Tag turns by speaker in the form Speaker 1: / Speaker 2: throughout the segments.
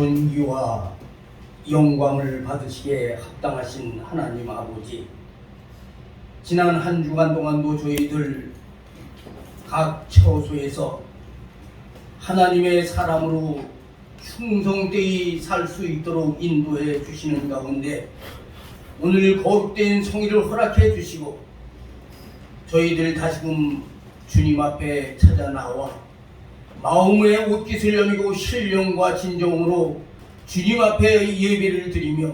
Speaker 1: 존귀와 영광을 받으시기에 합당하신 하나님 아버지, 지난 한 주간 동안도 저희들 각 처소에서 하나님의 사람으로 충성되이 살 수 있도록 인도해 주시는 가운데 오늘 거룩된 성의를 허락해 주시고 저희들 다시금 주님 앞에 찾아 나와 마음의 옷깃을 여미고 신령과 진정으로 주님 앞에 예배를 드리며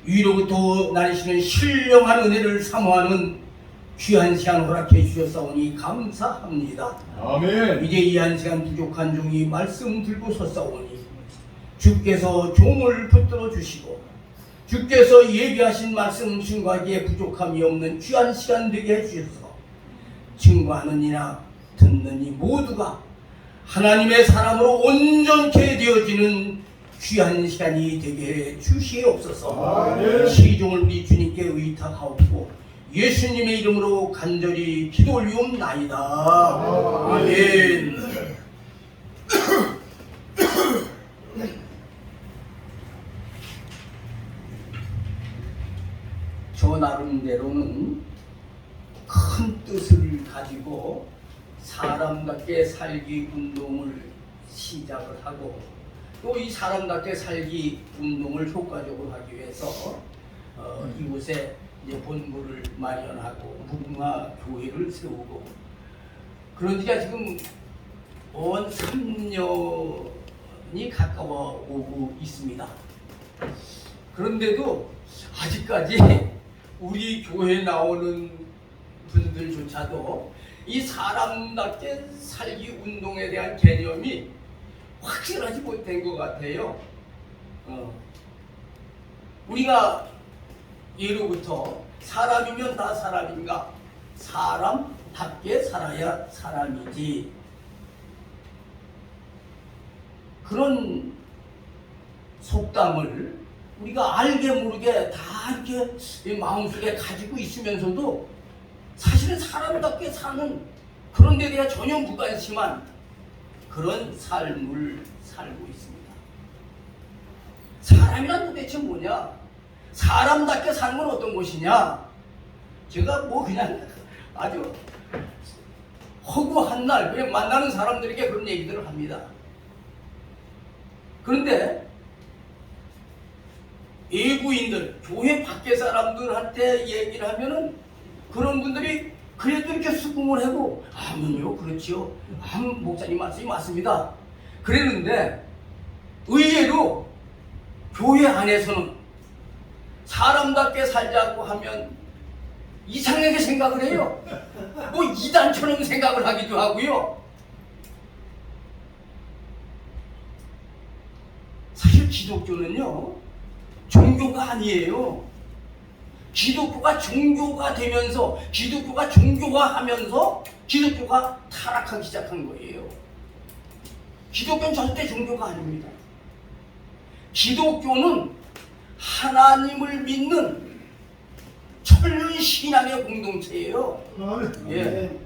Speaker 1: 위로부터 나리시는 신령한 은혜를 사모하는 귀한 시간 허락해 주셨사오니 감사합니다.
Speaker 2: 아멘.
Speaker 1: 이제 이 한 시간 부족한 종이 말씀 들고 섰사오니 주께서 종을 붙들어 주시고 주께서 예비하신 말씀 증거하기에 부족함이 없는 귀한 시간 되게 해주셔서 증거하는 이나 듣는 이 모두가 하나님의 사람으로 온전케 되어지는 귀한 시간이 되게 해 주시옵소서. 시종을 우리 주님께 의탁하옵고 예수님의 이름으로 간절히 기도 올리옵나이다. 아멘. 저 나름대로는 큰 뜻을 가지고 사람답게 살기 운동을 시작을 하고 또 이 사람답게 살기 운동을 효과적으로 하기 위해서 이곳에 이제 본부를 마련하고 무궁화 교회를 세우고 그런 지가 지금 온 3년이 가까워 오고 있습니다. 그런데도 아직까지 우리 교회에 나오는 분들조차도 이 사람답게 살기 운동에 대한 개념이 확실하지 못된 것 같아요. 우리가 예로부터 사람이면 다 사람인가? 사람답게 살아야 사람이지. 그런 속담을 우리가 알게 모르게 다 이렇게 마음속에 가지고 있으면서도 사실은 사람답게 사는 그런 데 대해 전혀 무관심한 그런 삶을 살고 있습니다. 사람이란 도대체 뭐냐? 사람답게 사는 건 어떤 것이냐? 제가 뭐 그냥 아주 허구한 날 그냥 만나는 사람들에게 그런 얘기들을 합니다. 그런데 외부인들, 교회 밖의 사람들한테 얘기를 하면은 그런 분들이 그래도 이렇게 수긍을 하고 아멘요, 그렇지요. 목사님 말씀이 맞습니다. 그랬는데 의외로 교회 안에서는 사람답게 살자고 하면 이상하게 생각을 해요. 뭐 이단처럼 생각을 하기도 하고요. 사실 기독교는요, 종교가 아니에요. 기독교가 종교가 되면서 기독교가 종교화하면서 기독교가 타락하기 시작한 거예요. 기독교는 절대 종교가 아닙니다. 기독교는 하나님을 믿는 철저히 신앙의 공동체예요. 예.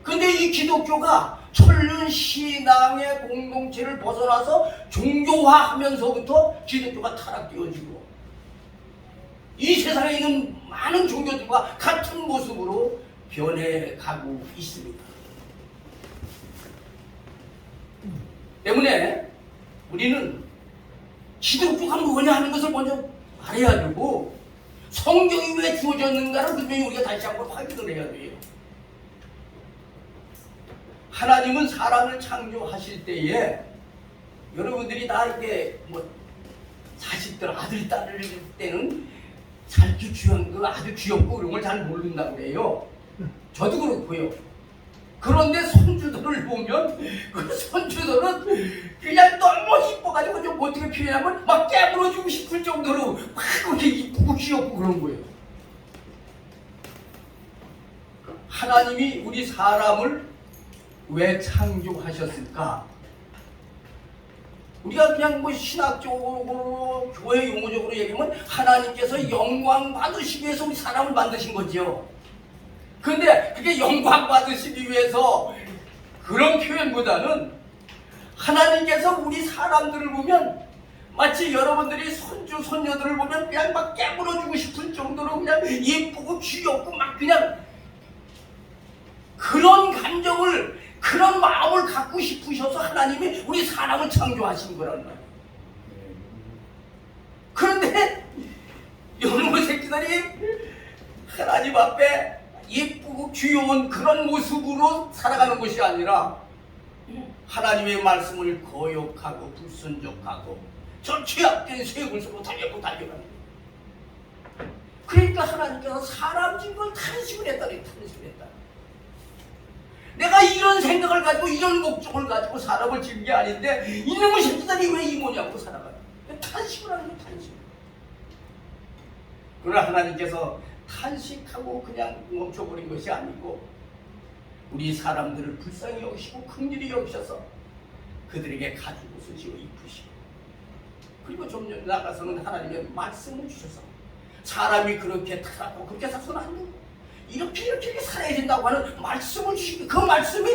Speaker 1: 근데 이 기독교가 철저히 신앙의 공동체를 벗어나서 종교화하면서부터 기독교가 타락되어지고 이 세상에 있는 많은 종교들과 같은 모습으로 변해가고 있습니다. 때문에 우리는 기독교가 뭐냐 하는 것을 먼저 알아야 되고 성경이 왜 주어졌는가를 분명히 우리가 다시 한번 확인을 해야 돼요. 하나님은 사람을 창조하실 때에 여러분들이 다 이게 뭐 자식들 아들 딸을 때는 살기 귀한 거 아주 귀엽고 그런 걸 잘 모른다고 그래요. 저도 그렇고요. 그런데 손주들을 보면 그 손주들은 그냥 너무 이뻐가지고 좀 어떻게 표현하면 막 깨물어주고 싶을 정도로 막 그렇게 이쁘고 귀엽고 그런 거예요. 하나님이 우리 사람을 왜 창조하셨을까? 우리가 그냥 뭐 신학적으로 교회 용어적으로 얘기하면 하나님께서 영광 받으시기 위해서 우리 사람을 만드신 거죠. 그런데 그게 영광 받으시기 위해서 그런 표현보다는 하나님께서 우리 사람들을 보면 마치 여러분들이 손주 손녀들을 보면 그냥 막 깨물어주고 싶을 정도로 그냥 예쁘고 귀엽고 막 그냥 그런 감정을, 그런 마음을 갖고 싶으셔서 하나님이 우리 사람을 창조하신 거란 말이에요. 그런데 여러분 새끼들이 하나님 앞에 예쁘고 귀여운 그런 모습으로 살아가는 것이 아니라 하나님의 말씀을 거역하고 불순종하고 저 죄악된 쇠굴 속으로 달려가는 거예요. 그러니까 하나님께서 사람 진 걸 탄식을 했다니, 탄식을 했다. 내가 이런 생각을 가지고 이런 목적을 가지고 사람을 지은 게 아닌데 이놈의 새끼들이 왜 이 모양으로 살아가요? 탄식을 하는 거예요, 탄식. 그러나 하나님께서 탄식하고 그냥 멈춰버린 것이 아니고 우리 사람들을 불쌍히 여기시고 긍휼히 여기셔서 그들에게 가죽옷을 지어 입히시고 그리고 좀 나가서는 하나님의 말씀을 주셔서 사람이 그렇게 타락하고 그렇게 살아서는 안 되고 이렇게 살아야 된다고 하는 말씀을 주시고 그 말씀이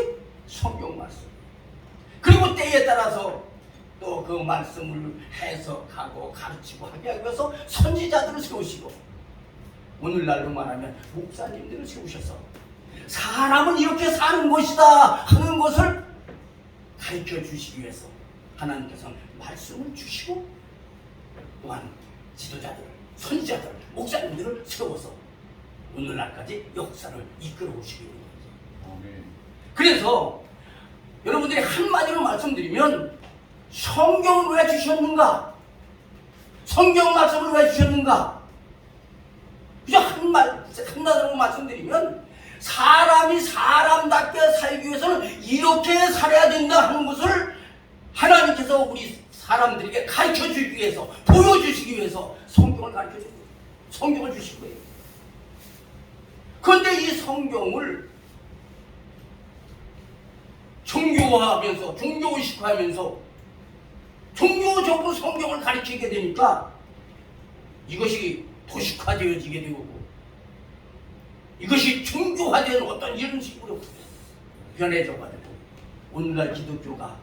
Speaker 1: 성경 말씀. 그리고 때에 따라서 또 그 말씀을 해석하고 가르치고 하게 하기 위해서 선지자들을 세우시고 오늘날로 말하면 목사님들을 세우셔서 사람은 이렇게 사는 것이다 하는 것을 가르쳐 주시기 위해서 하나님께서는 말씀을 주시고 또한 지도자들, 선지자들, 목사님들을 세워서 오늘날까지 역사를 이끌어 오시기 위해서. 그래서 여러분들이 한마디로 말씀드리면 성경을 왜 주셨는가? 성경 말씀을 왜 주셨는가? 그냥 한마디로 말씀드리면 사람이 사람답게 살기 위해서는 이렇게 살아야 된다 하는 것을 하나님께서 우리 사람들에게 가르쳐 주기 위해서, 보여주시기 위해서 성경을 가르쳐 주고 성경을 주신 거예요. 그런데 이 성경을 종교화하면서 종교의식화하면서 종교적으로 성경을 가르치게 되니까 이것이 도식화되어지게 되고 이것이 종교화된 어떤 이런 식으로 변해져가지고 오늘날 기독교가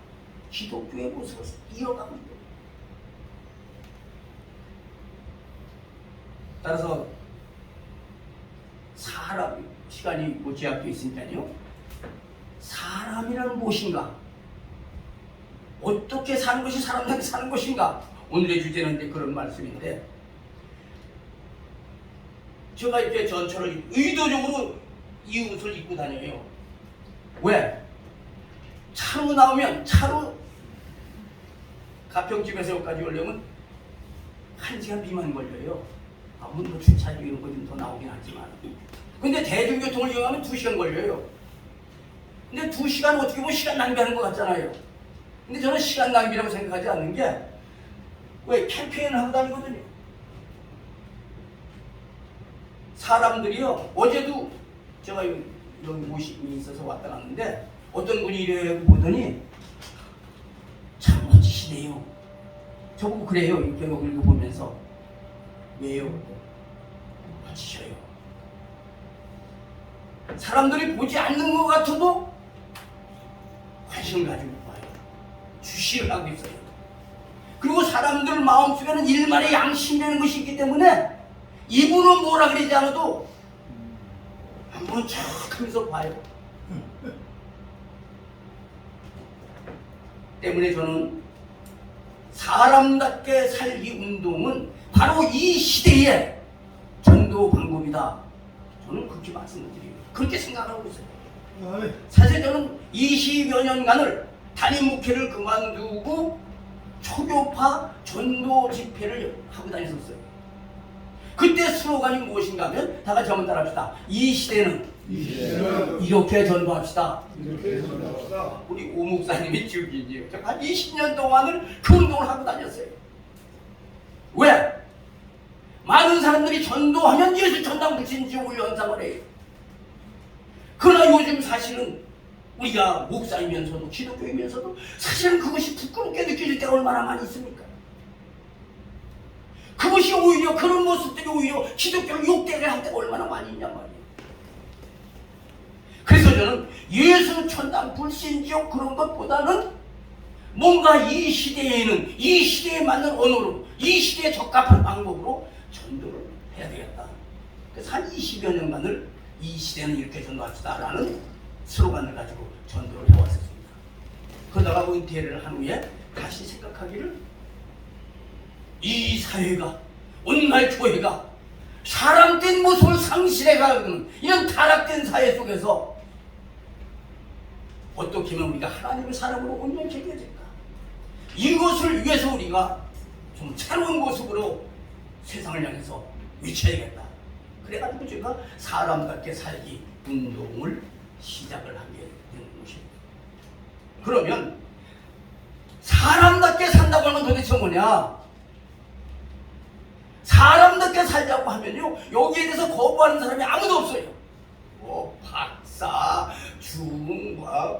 Speaker 1: 기독교의 모습을 이어가고 있다. 따라서 사람, 시간이 뭐 제약되어 있으니까요. 사람이란 무엇인가? 어떻게 사는 것이 사람답게 사는 것인가? 오늘의 주제는 이제 그런 말씀인데 제가 이렇게 전철을 의도적으로 이 옷을 입고 다녀요. 왜? 차로 나오면 차로 가평집에서 여기까지 오려면 1시간 미만 걸려요. 물론 주차료 이런 거 좀 더 나오긴 하지만 근데 대중교통을 이용하면 2시간 걸려요. 근데 2시간 어떻게 보면 시간 낭비하는 것 같잖아요. 근데 저는 시간 낭비라고 생각하지 않는 게 왜 캠페인을 하고 다니거든요. 사람들이요. 어제도 제가 여기 모임이 있어서 왔다 갔는데 어떤 분이 이래 보더니 참 멋지시네요. 저보고 그래요. 이렇게 여기 보면서 왜요? 멋지셔요. 사람들이 보지 않는 것 같아도 관심을 가지고 봐요. 주시를 하고 있어요. 그리고 사람들 마음속에는 일만의 양심이라는 것이 있기 때문에 입으로 뭐라 그러지 않아도 한번 쫙 하면서 봐요. 때문에 저는 사람답게 살기 운동은 바로 이 시대의 전도 방법이다. 저는 그렇게 말씀을 드려요. 그렇게 생각하고 있어요. 사실 저는 20여 년간을 담임 목회를 그만두고 초교파 전도 집회를 하고 다녔었어요. 그때 슬로건이 무엇인가 하면 다 같이 한번 따라합시다. 이 시대는 이렇게 전도합시다. 우리 오 목사님이 지옥이지요. 한 20년 동안을 그 운동을 하고 다녔어요. 왜? 많은 사람들이 전도하면 예수 전당 불신 지옥을 연상을 해요. 그러나 요즘 사실은 우리가 목사이면서도 기독교이면서도 사실은 그것이 부끄럽게 느껴질 때가 얼마나 많이 있습니까? 그것이 오히려 그런 모습들이 오히려 기독교를 욕되게 할 때가 얼마나 많이 있냔 말이에요. 그래서 저는 예수 천당 불신 지옥 그런 것보다는 뭔가 이 시대에는 이 시대에 맞는 언어로 이 시대에 적합한 방법으로 전도를 해야 되겠다. 그래서 한 20여 년간을 이 시대는 이렇게 전도합시다라는 슬로건을 가지고 전도를 해왔었습니다. 그러다가 은퇴를 한 후에 다시 생각하기를 이 사회가 오늘날 교회가 사람된 모습을 상실해가는 이런 타락된 사회 속에서 어떻게 하면 우리가 하나님의 사람으로 온전히 되어질까? 이것을 위해서 우리가 좀 새로운 모습으로 세상을 향해서 외쳐야겠다. 그래가지고 제가 사람답게 살기 운동을 시작을 하게 되는 것입니다. 그러면 사람답게 산다고 하면 도대체 뭐냐? 사람답게 살자고 하면요, 여기에 대해서 거부하는 사람이 아무도 없어요. 뭐 박사, 중과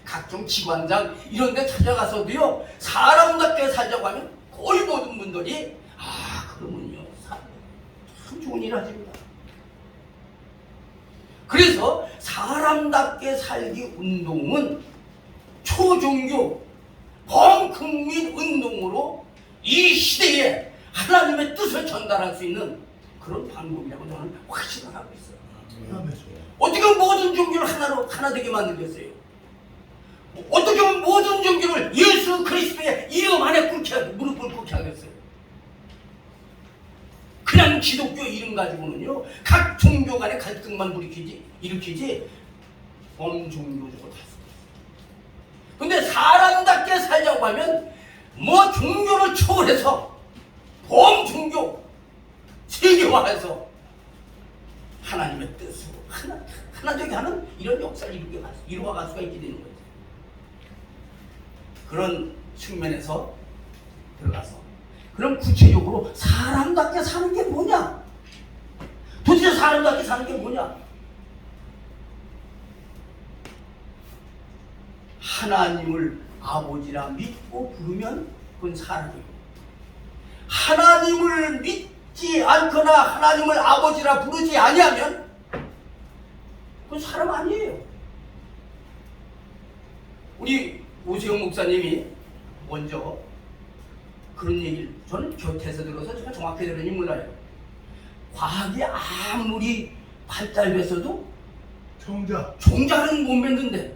Speaker 1: 각종 기관장 이런 데 찾아가서도요, 사람답게 살자고 하면 거의 모든 분들이 그러면요 참 좋은 일 하십니다. 그래서 사람답게 살기 운동은 초종교 범국민 운동으로 이 시대에 하나님의 뜻을 전달할 수 있는 그런 방법이라고 저는 확신을 하고 있어요. 어떻게 모든 종교를 하나 되게 만들겠어요? 어떻게 모든 종교를 예수 그리스도의 이름 안에 무릎을 꿇게 하겠어요? 그냥 기독교 이름 가지고는요, 각 종교 간의 갈등만 일으키지 범종교적으로 할 수 없어요. 근데 사람답게 살자고 하면 뭐 종교를 초월해서 범종교 세계화해서 하나님의 뜻으로 하나 되게 하는 이런 역사를 이루어갈 수가 있게 되는 거죠. 그런 측면에서 들어가서 그럼 구체적으로 사람답게 사는 게 뭐냐? 도대체 사람답게 사는 게 뭐냐? 하나님을 아버지라 믿고 부르면 그건 사람이고, 하나님을 믿지 않거나 하나님을 아버지라 부르지 아니하면 그건 사람 아니에요. 우리 오세영 목사님이 먼저 그런 얘기를 저는 곁에서 들어서 제가 정확히 들었는지 몰라요. 과학이 아무리 발달됐어도 종자는 못 만든대.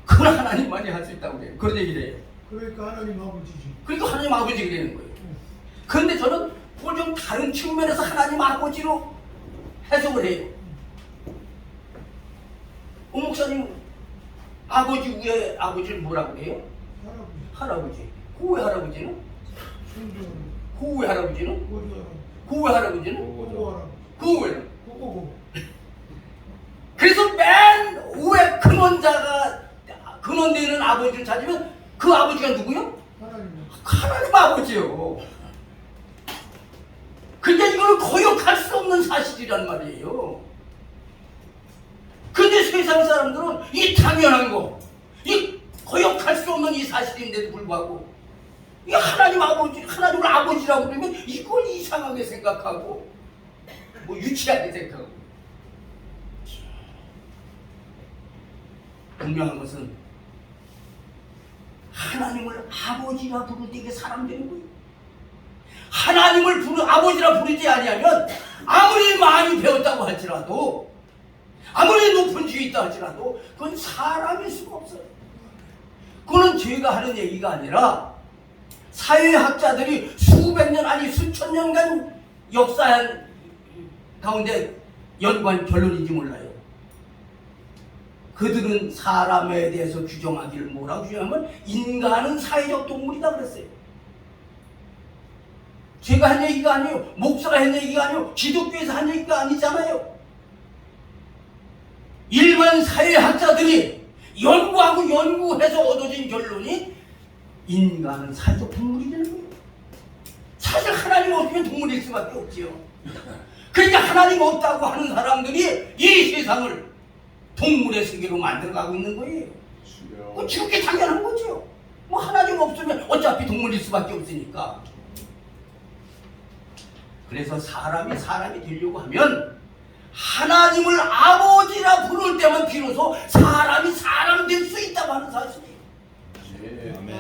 Speaker 1: 그걸 하나님만이 할 수 있다고 그래요. 그런 얘기를 해요.
Speaker 2: 그러니까 하나님 아버지지.
Speaker 1: 그러니까 하나님 아버지가 되는 거예요. 그런데 저는 그걸 좀 다른 측면에서 하나님 아버지로 해석을 해요. 오 목사님, 아버지 위에 아버지를 뭐라고 해요? 할아버지. 그 후에 할아버지는? 그 후에 할아버지는? 그 후에 할아버지는? 그 후에는? 그래서 맨 위에 근원되는 아버지를 찾으면 그 아버지가 누구요? 하나님 아버지요. 근데 이걸 거역할 수 없는 사실이란 말이에요. 근데 세상 사람들은 이 당연한 거, 이 거역할 수 없는 이 사실인데도 불구하고 이 하나님을 아버지라고 그러면 이걸 이상하게 생각하고 뭐 유치하게 생각하고. 분명한 것은 하나님을 아버지라 부를 때 이게 사람 되는 거예요. 하나님을 아버지라 부르지 아니하면 아무리 많이 배웠다고 할지라도, 아무리 높은 지위 있다 할지라도 그건 사람일 수가 없어요. 그거는 제가 하는 얘기가 아니라 사회학자들이 수백 년 아니 수천 년간 역사한 가운데 연구한 결론인지 몰라요. 그들은 사람에 대해서 규정하기를 뭐라고 규정하면 인간은 사회적 동물이다 그랬어요. 제가 한 얘기가 아니에요. 목사가 한 얘기가 아니에요. 기독교에서 한 얘기가 아니잖아요. 일반 사회학자들이 연구해서 얻어진 결론이 인간은 사회적 동물이라는 거예요. 사실 하나님 없으면 동물일 수밖에 없지요. 그러니까 하나님 없다고 하는 사람들이 이 세상을 동물의 세계로 만들어가고 있는 거예요. 그건 지극히 당연한 거죠. 뭐 하나님 없으면 어차피 동물일 수밖에 없으니까. 그래서 사람이 되려고 하면 하나님을 아버지라 부를 때만 비로소 사람이 사람 될 수 있다고 하는 사실이에요.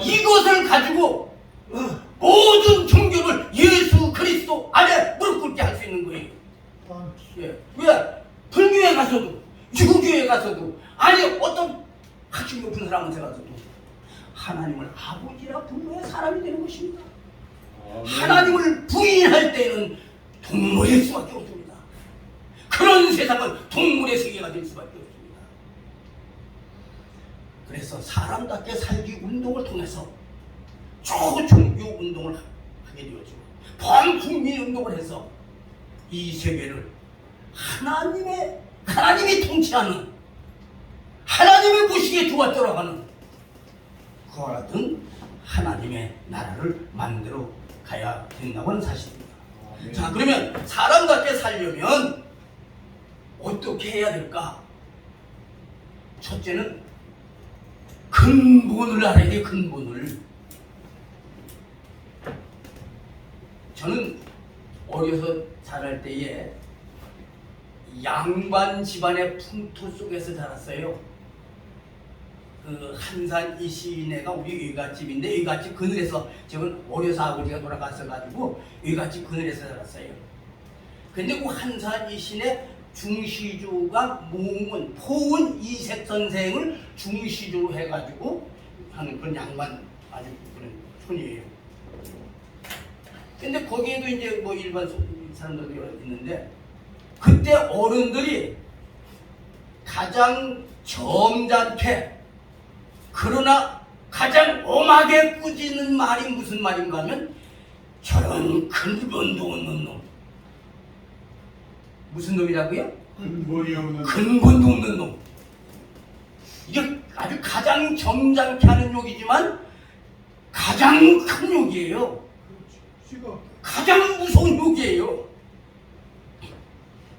Speaker 1: 이것을 가지고 모든 종교를 예수 그리스도 안에 무릎 꿇게 할 수 있는 거예요. 예. 왜? 불교에 가서도 유교에 가서도 아니 어떤 학식 높은 사람한테 가서도 하나님을 아버지라 부르는 사람이 되는 것입니다. 하나님을 부인할 때는 동물일 수밖에 없습니다. 그런 세상은 동물의 세계가 될 수밖에 없습니다. 그래서 사람답게 살기 운동을 통해서 초종교 운동을 하게 되었죠. 반국민 운동을 해서 이 세계를 하나님이 통치하는 하나님의 보시기에 두어 돌아가는 그와 같은 하나님의 나라를 만들어 가야 된다고 하는 사실입니다. 자, 그러면 사람답게 살려면 어떻게 해야 될까? 첫째는 근본을 알아야 돼. 근본을. 저는 어려서 자랄 때에 양반 집안의 풍토 속에서 자랐어요. 그 한산 이 시내가 우리 외갓집인데 외갓집 그늘에서 저는 어려서 아버지가 돌아갔어가지고 외갓집 그늘에서 자랐어요. 근데 그 한산 이 시내 중시주가 모은 포은 이색 선생을 중시주로 해가지고 하는 그런 양반 아주 그런 손이에요. 근데 거기에도 이제 뭐 일반 사람들도 여러 있는데 그때 어른들이 가장 점잖게 그러나 가장 엄하게 꾸짖는 말이 무슨 말인가 하면 저런 근본도 없는 놈. 무슨 놈이라고요? 근본도 없는 놈. 이게 아주 가장 점잖게 하는 욕이지만 가장 큰 욕이에요. 가장 무서운 욕이에요.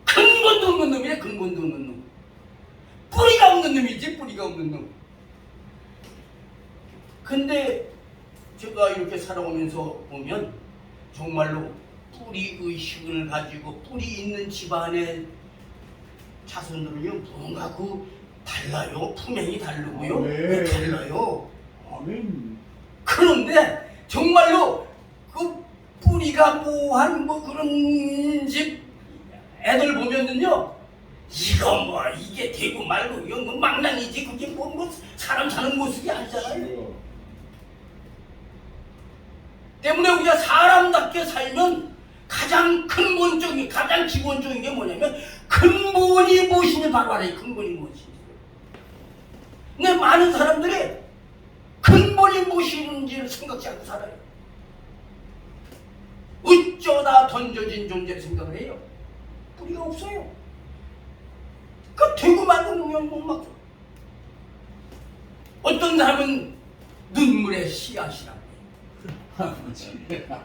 Speaker 1: 근본도 없는 놈이래. 근본도 없는 놈. 뿌리가 없는 놈이지. 뿌리가 없는 놈. 근데 제가 이렇게 살아오면서 보면 정말로 뿌리 의식을 가지고 뿌리 있는 집안의 자손들은요 뭔가 달라요. 품행이 다르고요.
Speaker 2: 네.
Speaker 1: 달라요.
Speaker 2: 아멘.
Speaker 1: 그런데 정말로 그 뿌리가 뭐한 그런 집 애들 보면은요 이거 뭐 이게 되고 말고 이건 뭐 망나니지 그게 뭐 사람 사는 모습이 아니잖아요. 때문에 우리가 사람답게 살면 가장 근본적인 가장 기본적인 게 뭐냐면 근본이 무엇인지 바로 알아요. 근본이 무엇인지. 근데 많은 사람들이 근본이 무엇인지를 생각지 않고 살아요. 어쩌다 던져진 존재를 생각을 해요. 뿌리가 없어요. 그 되고 말고 놓으면 못 막혀. 어떤 사람은 눈물의 씨앗이라고 해요.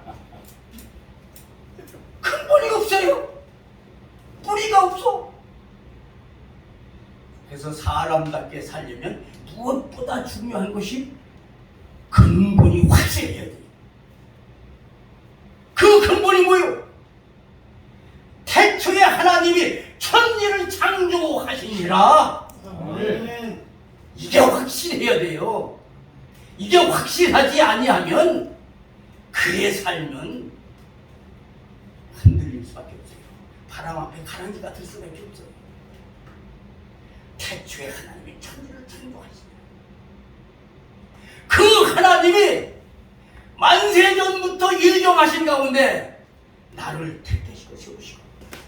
Speaker 1: 근본이 없어요. 뿌리가 없어. 그래서 사람답게 살려면 무엇보다 중요한 것이 근본이 확실해야 돼요. 그 근본이 뭐예요? 태초에 하나님이 천지를 창조하시니라. 이게 확실해야 돼요. 이게 확실하지 아니하면 그의 삶은 흔들릴 수밖에 없어요. 바람 앞에 가랑비 같을 수밖에 없어요. 태초에 하나님이 천지를 창조하시니라. 그 하나님이 만세전부터 일정하신 가운데 나를 택하시고 세우시고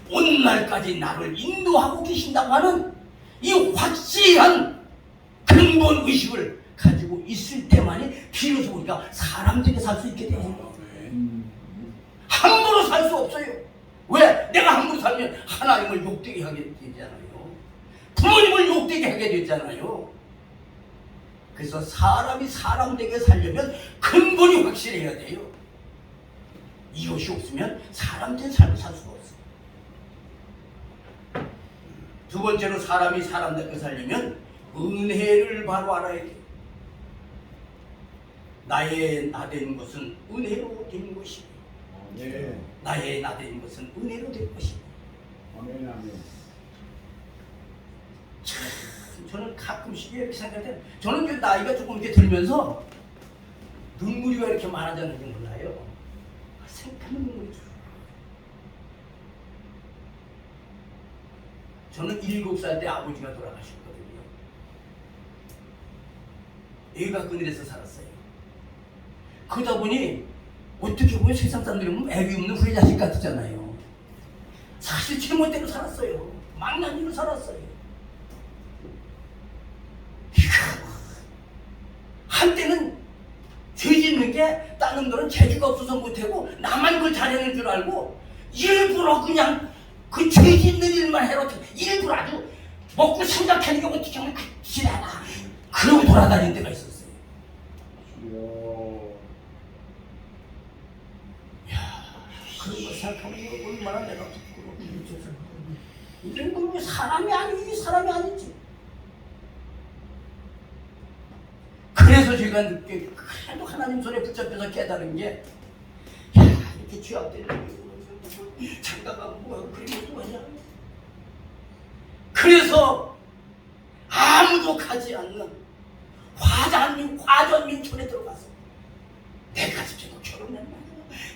Speaker 1: 오늘날까지 나를 인도하고 계신다고 하는 이 확실한 근본 의식을 가지고 있을 때만이 비로소 우리가 사람들이 살 수 있게 돼요. 함부로 살 수 없어요. 왜? 내가 함부로 살면 하나님을 욕되게 하게 되잖아요. 부모님을 욕되게 하게 되잖아요. 그래서 사람이 사람되게 살려면 근본이 확실해야 돼요. 이것이 없으면 사람된 삶을 살 수가 없어요. 두 번째로 사람이 사람답게 살려면 은혜를 바로 알아야 돼요. 나의 나된 것은 은혜로 된 것이고 나의 나된 것은 은혜로 된 것입니다.
Speaker 2: 아멘, 아멘.
Speaker 1: 저는 가끔씩 이렇게 생각해요. 저는 나이가 조금 이렇게 들면서 눈물이 왜 이렇게 많아졌는지 몰라요. 생각하면 눈물이 쭉. 저는 7살 때 아버지가 돌아가셨거든요. 애가 그늘에서 살았어요. 그러다 보니 어떻게 보면 세상 사람들이 보면 애비 없는 후회 자식 같잖아요. 사실 제멋대로 살았어요. 망나니로 살았어요. 한때는 죄 짓는 게 다른 놈들은 재주가 없어서 못하고 나만 그걸 잘해낼 줄 알고 일부러 그냥 그 죄 짓는 일만 해로 일부러 아주 먹고 생각하는 게 어떻게 하면 지나나 그러고 돌아다니는 데가 있었어요. 그런 거 생각하면 얼마나 내가 부끄러워. 이게 뭐 사람이 아니지, 사람이 아니지. 그래서 제가 늦게 그래도 하나님 손에 붙잡혀서 깨달은 게, 야, 이렇게 죄악되는 장가가 뭐야, 그리고 뭐냐. 그래서 아무도 가지 않는 화전민촌에 들어가서 내가 집에도 결혼했나.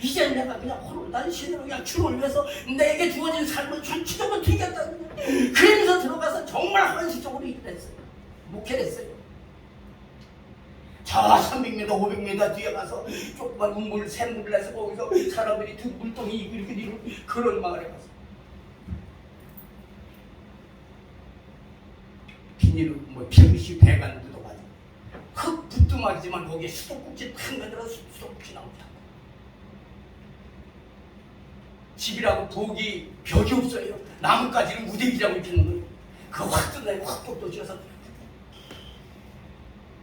Speaker 1: 이제 내가 그냥 홀로 신으로 그냥 주를 위해서 내게 주어진 삶을 전체적으로 튀겼다. 그러면서 들어가서 정말 헌신적으로 일을 했어요. 목회를 했어요. 저 300m, 500m 뒤에 가서 조그만 샘물을 내서 거기서 사람들이 두 물동이 이렇게 이런 그런 마을에 가서 비닐, PVC 배관 묻어가지고 흙 부뚜막이지만 거기에 수도꼭지 큰 데다가 수도꼭지 나옵니다. 집이라고 벽이 없어요. 나뭇가지를 무대기라고 입히는 거예요. 그거 확 뜯어내고 확 또 지어서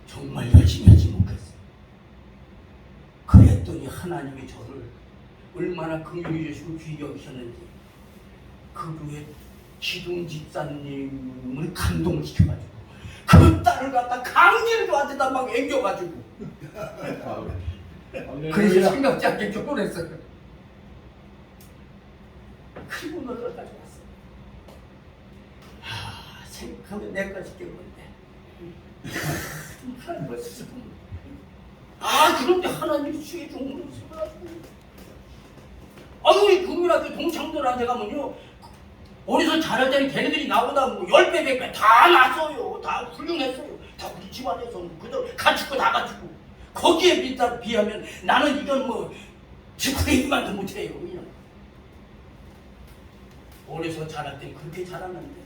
Speaker 1: 정말 열심히 하지 못했어요. 그랬더니 하나님이 저를 얼마나 긍휼히 여기시고 귀히 여기셨는지 그 교회 기둥 집사님을 감동시켜가지고 그 딸을 갖다 강제로 저한테다 막 앵겨가지고 그래서 생각지 않게 결혼했어요. 그리고 너를 가져왔어. 생각하면 내가 지킬 건데. 하나님을 스스로. 그런데 하나님이 주의 종으로 쓰더라고. 우리 국민학교 동창들한테 가면요. 어디서 자랄 때는 걔네들이 나보다 뭐 10배, 100배 다 났어요. 다 훌륭했어요. 다 우리 집안에서 그들 갖추고 다 갖추고. 거기에 비하면 나는 이건 뭐 지구의 1만도 못해요. 그냥. 어려서 자랄 때 그렇게 자랐는데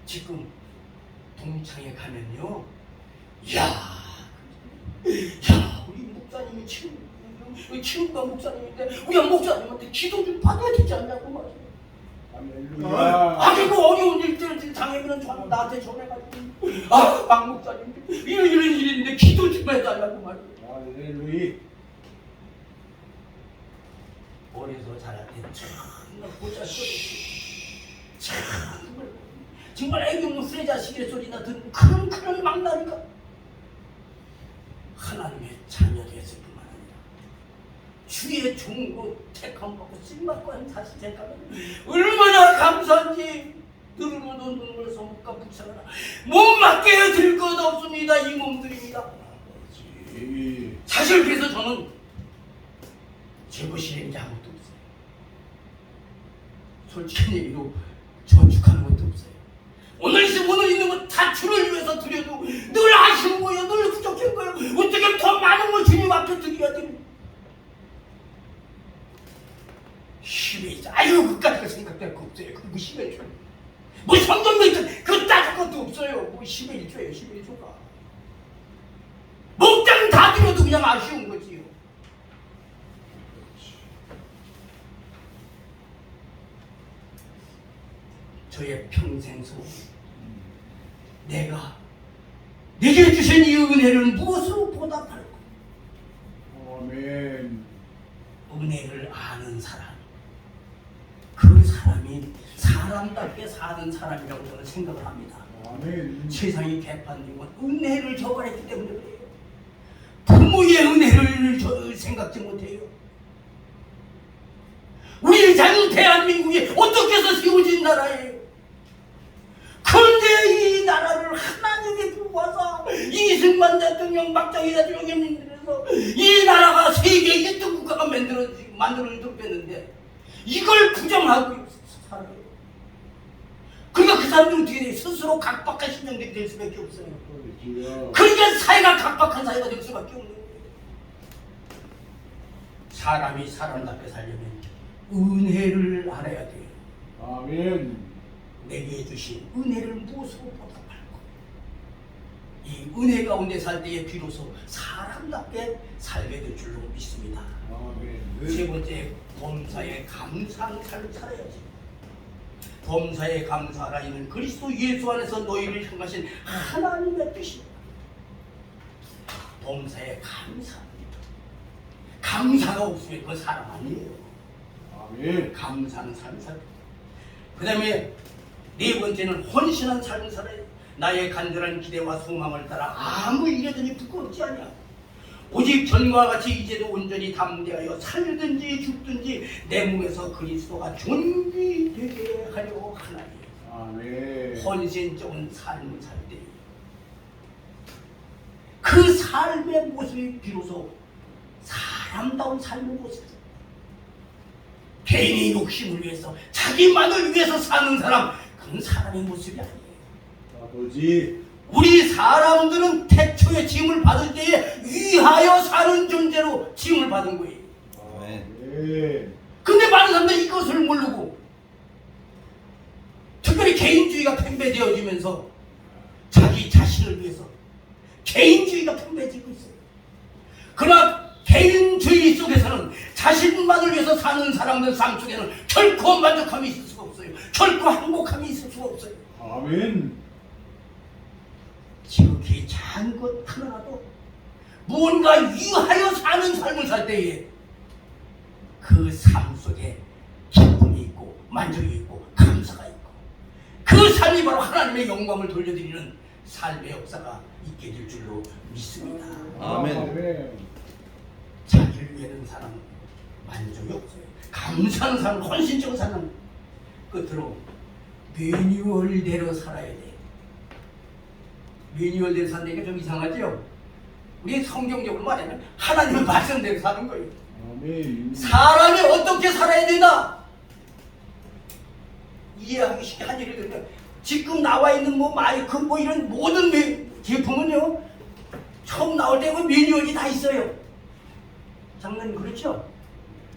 Speaker 1: 지금 동창회 가면요, 야 우리 목사님이 친구가 목사님인데 우리 목사님한테 기도 좀 받아야 되지 않냐고 말이야. 그리고 어려운 일들 당하면 나한테 전해가지고 박 목사님 이런 일인데 기도 좀 해달라고 말이야. 어려서 자랄 때 정말 보자 소리, 정말 애기 없는 후레자식의 소리나 듣는 그런 망나니가 하나님의 자녀 됐을 뿐만 아니라 주의 종으로 택함받고 쓰임받고 하는 자식 생각하면 얼마나 감사한지 눈으로도 눈물 소문과 북상하나 못 맡겨 드릴 것 없습니다. 이 몸들입니다. 사실 그래서 저는 제 것이 이제 아무것도 없어요. 솔직한 얘기로 저축하는 것도 없어요. 오늘 있는 거 다 주를 위해서 드려도 늘 아쉬운 거예요. 늘 부족한 거예요. 어떻게 더 많은 걸 주님 앞에 드려야 됩니까? 힘에 있어. 그까지 생각될 거 없어요. 그리고 10의 1조. 뭐 성경에 그 따질 것도 없어요. 뭐 10의 1조예요. 10의 1조가. 목장 다 드려도 그냥 아쉬운 거지요. 저의 평생 소원, 내게 주신 이 은혜를 무엇으로 보답할까?
Speaker 2: 아멘.
Speaker 1: 은혜를 아는 사람, 그 사람이 사람답게 사는 사람이라고 저는 생각을 합니다.
Speaker 2: 아멘.
Speaker 1: 세상이 개판된 건 은혜를 저버렸기 때문에 그래요. 부모의 은혜를 생각지 못해요. 우리 자유 대한민국이 어떻게 해서 세워진 나라예요. 그런데 이 나라를 하나님이 부어서 이승만 대통령, 박정희 대통령님들에서 주셔서 이 나라가 세계 1등 국가가 만들어지도록 됐는데 이걸 부정하고 살아요. 그러니까 그 사람들은 어떻게 돼요? 스스로 각박한 신령들이 될 수밖에 없어요. 그러니까 사회가 각박한 사회가 될 수밖에 없는 거예요. 사람이 사람답게 살려면 은혜를 알아야 돼요.
Speaker 2: 아멘.
Speaker 1: 내게 주신 은혜를 무엇으로 보답할까? 이 은혜 가운데 살 때에 비로소 사람답게 살게 될 줄로 믿습니다.
Speaker 2: 아멘.
Speaker 1: 세 번째, 범사에 감사하는 삶을 살아야지. 범사에 감사하라. 이는 그리스도 예수 안에서 너희를 향하신 하나님의 뜻입니다. 범사에 감사합니다. 감사가 없으면 그건 사람 아니에요.
Speaker 2: 아멘.
Speaker 1: 감사하는 삶을 살아야 돼요. 그 다음에 네 번째는 헌신한 삶을 살아야 돼요. 나의 간절한 기대와 소망을 따라 아무 일에든지 부끄럽지 않냐. 오직 전과 같이 이제도 온전히 담대하여 살든지 죽든지 내 몸에서 그리스도가 존귀되게 하려 하나니.
Speaker 2: 아멘.
Speaker 1: 헌신적인 삶을 살 때 그 삶의 모습이 비로소 사람다운 삶의 모습이다. 개인의 욕심을 위해서 자기만을 위해서 사는 사람, 그건 사람의 모습이 아니에요.
Speaker 2: 아버지.
Speaker 1: 우리 사람들은 태초에 지음을 받을 때에 위하여 사는 존재로 지음을 받은 거예요.
Speaker 2: 아멘.
Speaker 1: 근데 많은 사람들이 이것을 모르고 특별히 개인주의가 팽배되어지면서 자기 자신을 위해서 개인주의가 팽배해지고 있어요. 그러나 개인주의 속에서는 자신만을 위해서 사는 사람들 삶 속에는 결코 만족함이 있을 수가 없어요. 결코 행복함이 있을 수가 없어요.
Speaker 2: 아멘.
Speaker 1: 지극히 작은 것 하나라도 무언가 위하여 사는 삶을 살 때에 그 삶 속에 기쁨이 있고 만족이 있고 감사가 있고 그 삶이 바로 하나님의 영광을 돌려드리는 삶의 역사가 있게 될 줄로 믿습니다.
Speaker 2: 아멘.
Speaker 1: 자기를 위하는 사람은 만족이 없어요. 감사하는 사람, 헌신적인 사람, 끝으로 매뉴얼대로 살아야 돼요. 매뉴얼대로 사는 게 좀 이상하죠? 우리 성경적으로 말하면 하나님의 말씀대로 사는 거예요.
Speaker 2: 아멘.
Speaker 1: 사람이 어떻게 살아야 되나? 이해하기 쉽게 한 예를 들면 지금 나와 있는 뭐 마이크 뭐 이런 모든 제품은요 처음 나올 때 그 매뉴얼이 다 있어요. 장난이 그렇죠?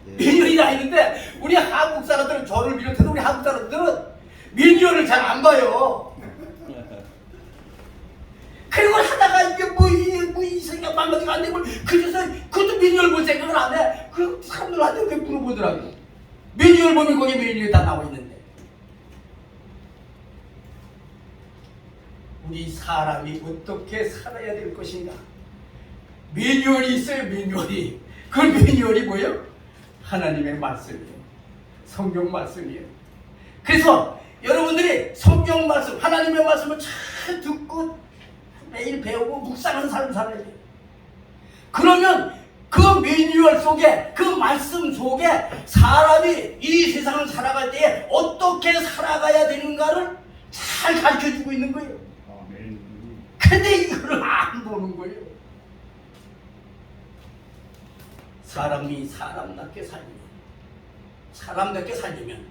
Speaker 1: 매뉴얼이 다 있는데 우리 한국 사람들은 저를 비롯해서 우리 한국 사람들은 매뉴얼을 잘 안 봐요. 그리고 하다가 이게 뭐 이상하게 만나지가 안 되고 그래서 그것도 매뉴얼 볼 생각을 안 해. 그 사람들한테 왜 물어보더라고. 매뉴얼 보면 거기 매뉴얼이 다 나와 있는데. 우리 사람이 어떻게 살아야 될 것인가? 매뉴얼이 있어요. 매뉴얼이. 그 매뉴얼이 뭐예요? 하나님의 말씀이에요. 성경 말씀이에요. 그래서 여러분들이 성경 말씀, 하나님의 말씀을 잘 듣고 매일 배우고 묵상하는 삶을 살아야 돼요. 그러면 그 매뉴얼 속에, 그 말씀 속에 사람이 이 세상을 살아갈 때에 어떻게 살아가야 되는가를 잘 가르쳐주고 있는 거예요.
Speaker 2: 아멘.
Speaker 1: 근데 이거를 안 보는 거예요. 사람이 사람답게 살려면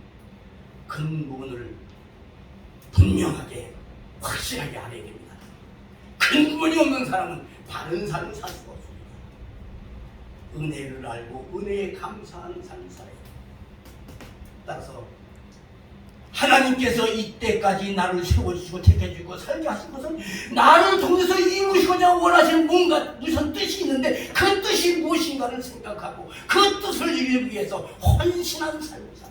Speaker 1: 근본을 분명하게 확실하게 알아야 됩니다. 근본이 없는 사람은 바른 삶을 살 수가 없습니다. 은혜를 알고 은혜에 감사하는 삶을 살아야 됩니다. 따라서 하나님께서 이때까지 나를 세워주시고 택해주고 살게 하신 것은 나를 통해서 이루시고자 원하시는 뭔가 무슨 뜻이 있는데 그 뜻이 무엇인가를 생각하고 그 뜻을 이루기 위해서 헌신한 삶을 살아.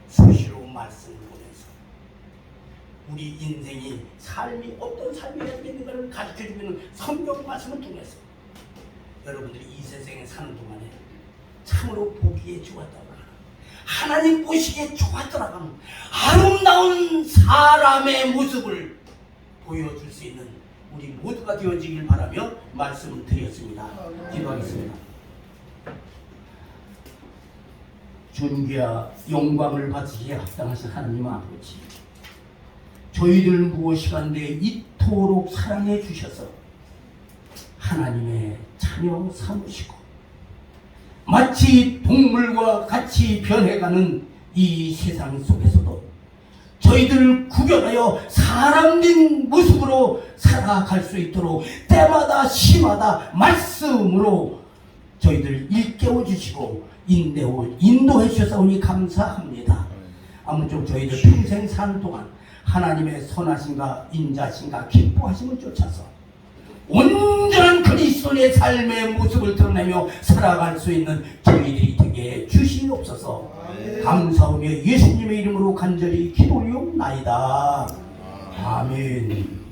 Speaker 1: 수시로 말씀을 보면서 우리 인생이 삶이 어떤 삶이어야 되는가를 가르쳐주는 성경 말씀을 통해서 여러분들이 이 세상에 사는 동안에 참으로 보기에 좋았다고 하나님 보시기에 좋았더라고 하는 아름다운 사람의 모습을 보여줄 수 있는 우리 모두가 되어지길 바라며 말씀을 드렸습니다. 기도하겠습니다. 존귀와 영광을 받으시기에 합당하신 하나님 아버지, 저희들 무엇이간데 이토록 사랑해 주셔서 하나님의 자녀 삼으시고 마치 동물과 같이 변해가는 이 세상 속에서도 저희들 구별하여 사람된 모습으로 살아갈 수 있도록 때마다 시마다 말씀으로 저희들 일깨워 주시고 인도해 주셔서 감사합니다. 아무쪼록 저희들 평생 사는 동안 하나님의 선하심과 인자심과 기뻐하심을 쫓아서 온전한 그리스도의 삶의 모습을 드러내며 살아갈 수 있는 저희들이 되게 주시옵소서. 감사하며 예수님의 이름으로 간절히 기도리옵나이다. 아멘.